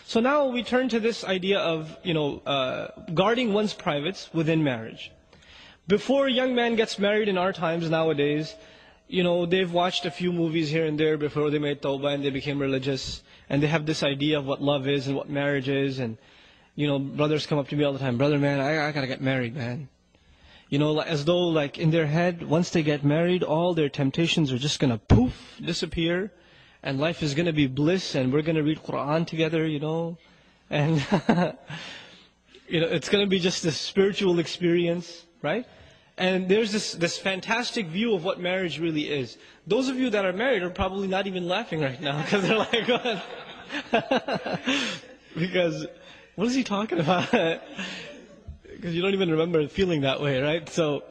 So now we turn to this idea of, guarding one's privates within marriage. Before a young man gets married in our times nowadays, they've watched a few movies here and there before they made tawbah and they became religious. And they have this idea of what love is and what marriage is. And, brothers come up to me all the time, brother, man, I gotta get married, man. As though like in their head, once they get married, all their temptations are just gonna poof, disappear. And life is gonna be bliss and we're gonna read Quran together, And, it's gonna be just this spiritual experience, right? And there's this fantastic view of what marriage really is. Those of you that are married are probably not even laughing right now because they're like, what? Because, what is he talking about? Because you don't even remember feeling that way, right? So,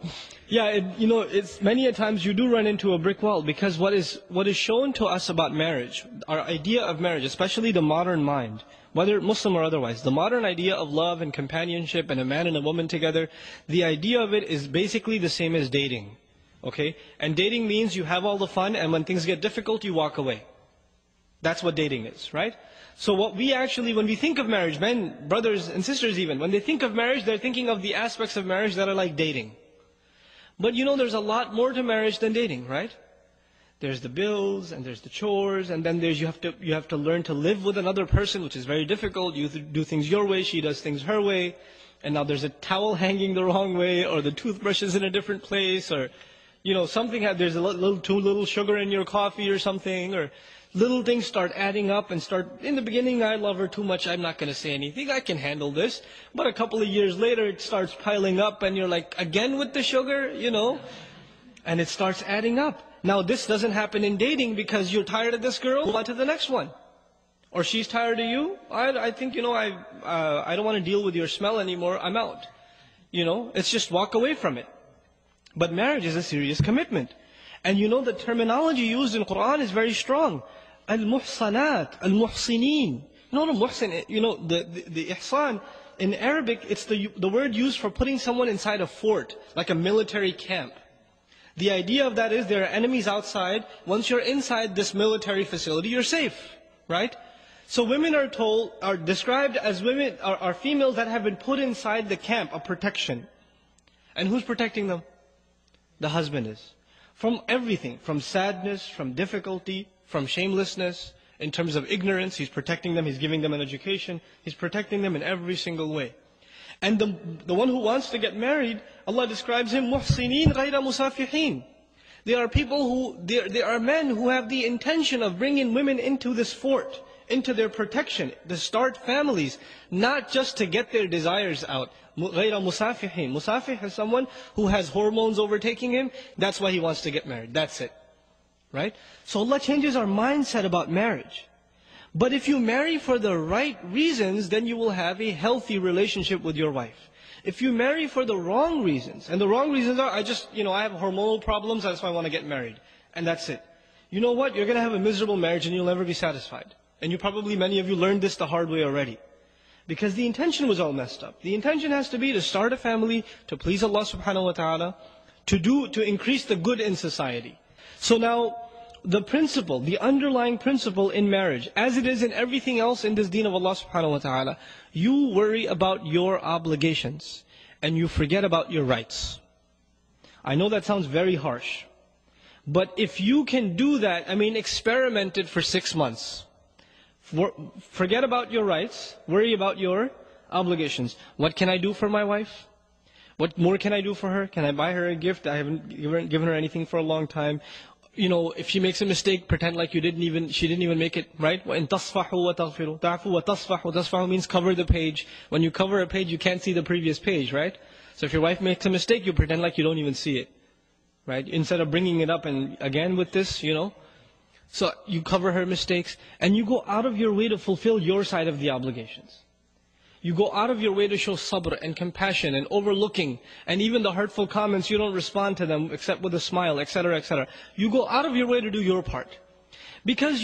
yeah, it's many a times you do run into a brick wall because what is shown to us about marriage, our idea of marriage, especially the modern mind, whether Muslim or otherwise, the modern idea of love and companionship and a man and a woman together, the idea of it is basically the same as dating. Okay? And dating means you have all the fun and when things get difficult, you walk away. That's what dating is, right? So what we actually, when we think of marriage, men, brothers and sisters even, when they think of marriage, they're thinking of the aspects of marriage that are like dating. But there's a lot more to marriage than dating, right? There's the bills, and there's the chores, and then you have to learn to live with another person, which is very difficult. You do things your way, she does things her way, and now there's a towel hanging the wrong way, or the toothbrush is in a different place, or there's too little sugar in your coffee or something, or little things start adding up and in the beginning, I love her too much, I'm not going to say anything, I can handle this. But a couple of years later, it starts piling up, and you're like, again with the sugar, and it starts adding up. Now this doesn't happen in dating because you're tired of this girl, move on to the next one. Or she's tired of you, I think, I don't want to deal with your smell anymore, I'm out. It's just walk away from it. But marriage is a serious commitment. And the terminology used in Quran is very strong. Al-Muhsanat, Al-Muhsinin. The Muhsin, the Ihsan, in Arabic, it's the word used for putting someone inside a fort, like a military camp. The idea of that is there are enemies outside. Once you're inside this military facility, you're safe, right? So women are described as women, are females that have been put inside the camp of protection. And who's protecting them? The husband is. From everything, from sadness, from difficulty, from shamelessness, in terms of ignorance, he's protecting them, he's giving them an education, he's protecting them in every single way. And the one who wants to get married, Allah describes him, muhsinin ghayra musafihin. They are men who have the intention of bringing women into this fort, into their protection, to start families, not just to get their desires out. غَيْرَ مُسَافِحِينَ. Musafih is someone who has hormones overtaking him. That's why he wants to get married. That's it. Right? So Allah changes our mindset about marriage. But if you marry for the right reasons, then you will have a healthy relationship with your wife. If you marry for the wrong reasons, and the wrong reasons are, I have hormonal problems, that's why I want to get married. And that's it. You know what? You're going to have a miserable marriage and you'll never be satisfied. And many of you learned this the hard way already. Because the intention was all messed up. The intention has to be to start a family, to please Allah subhanahu wa ta'ala, to increase the good in society. So now, the underlying principle in marriage, as it is in everything else in this deen of Allah subhanahu wa ta'ala, you worry about your obligations, and you forget about your rights. I know that sounds very harsh. But if you can do that, experiment it for 6 months. Forget about your rights, worry about your obligations. What can I do for my wife? What more can I do for her? Can I buy her a gift? I haven't given her anything for a long time. If she makes a mistake, pretend like she didn't even make it, right? وَإِن تَصْفَحُوا وَتَغْفِرُوا تَعْفُوا وَتَصْفَحُوا. Tasfahu means cover the page. When you cover a page, you can't see the previous page, right? So if your wife makes a mistake, you pretend like you don't even see it, right? Instead of bringing it up and again with this, So you cover her mistakes, and you go out of your way to fulfill your side of the obligations. You go out of your way to show sabr and compassion and overlooking, and even the hurtful comments, you don't respond to them except with a smile, etc., etc. You go out of your way to do your part. Because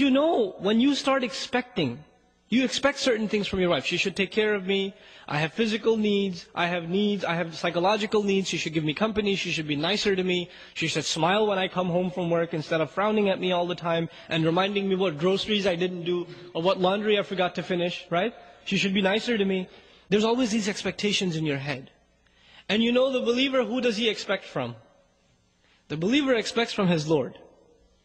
when you start expecting You expect certain things from your wife. She should take care of me. I have physical needs. I have psychological needs. She should give me company. She should be nicer to me. She should smile when I come home from work instead of frowning at me all the time and reminding me what groceries I didn't do or what laundry I forgot to finish, right? She should be nicer to me. There's always these expectations in your head. And you know the believer, who does he expect from? The believer expects from his Lord,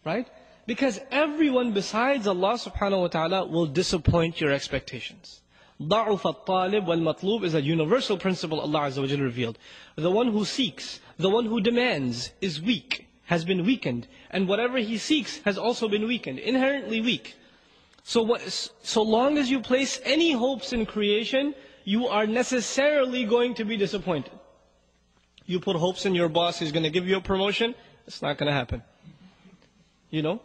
right? Because everyone besides Allah subhanahu wa ta'ala will disappoint your expectations. ضَعُفَ الطَّالِبْ وَالْمَطْلُوبِ is a universal principle Allah Azza wa Jalla revealed. The one who seeks, the one who demands is weak, has been weakened. And whatever he seeks has also been weakened, inherently weak. So long as you place any hopes in creation, you are necessarily going to be disappointed. You put hopes in your boss, he's going to give you a promotion, it's not going to happen. You know?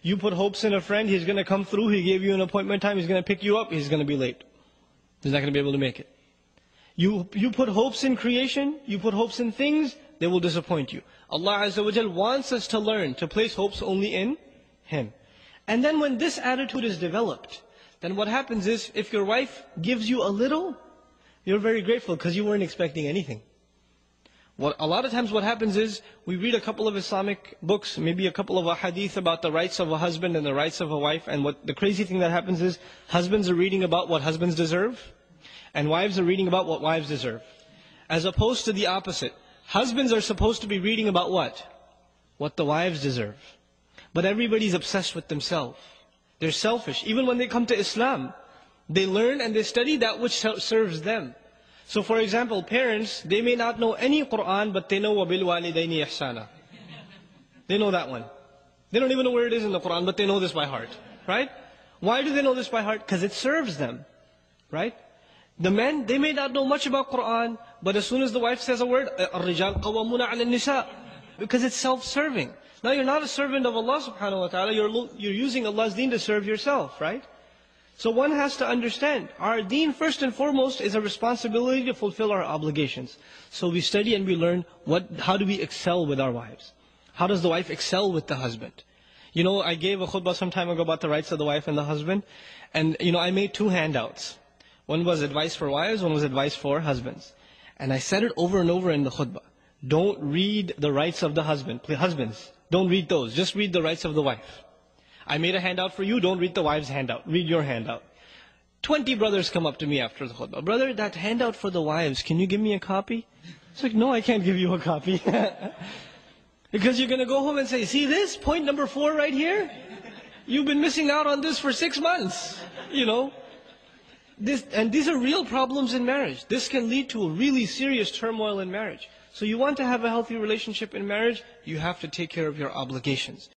You put hopes in a friend, he's going to come through, he gave you an appointment time, he's going to pick you up, he's going to be late. He's not going to be able to make it. You put hopes in creation, you put hopes in things, they will disappoint you. Allah Azza wa Jal wants us to learn to place hopes only in Him. And then when this attitude is developed, then what happens is, if your wife gives you a little, you're very grateful because you weren't expecting anything. A lot of times what happens is, we read a couple of Islamic books, maybe a couple of hadith about the rights of a husband and the rights of a wife, and what the crazy thing that happens is, husbands are reading about what husbands deserve, and wives are reading about what wives deserve. As opposed to the opposite. Husbands are supposed to be reading about what? What the wives deserve. But everybody's obsessed with themselves. They're selfish. Even when they come to Islam, they learn and they study that which serves them. So for example, parents, they may not know any Qur'an, but they know وَبِالْوَالِدَيْنِ إِحْسَانًا. They know that one. They don't even know where it is in the Qur'an, but they know this by heart. Right? Why do they know this by heart? Because it serves them. Right? The men, they may not know much about Qur'an, but as soon as the wife says a word, الرِّجَالْ قَوَّمُونَ عَلَى النِّسَاءِ, because it's self-serving. Now you're not a servant of Allah subhanahu wa ta'ala, you're using Allah's deen to serve yourself, right? So one has to understand, our deen first and foremost is a responsibility to fulfill our obligations. So we study and we learn how do we excel with our wives? How does the wife excel with the husband? You know, I gave a khutbah some time ago about the rights of the wife and the husband. And you know, I made 2 handouts. One was advice for wives, one was advice for husbands. And I said it over and over in the khutbah. Don't read the rights of the husband. Please, husbands, don't read those. Just read the rights of the wife. I made a handout for you, don't read the wife's handout. Read your handout. 20 brothers come up to me after the khutbah. Brother, that handout for the wives, can you give me a copy? It's like, no, I can't give you a copy. Because you're going to go home and say, see this? Point number 4 right here? You've been missing out on this for 6 months. You know? And these are real problems in marriage. This can lead to a really serious turmoil in marriage. So you want to have a healthy relationship in marriage, you have to take care of your obligations.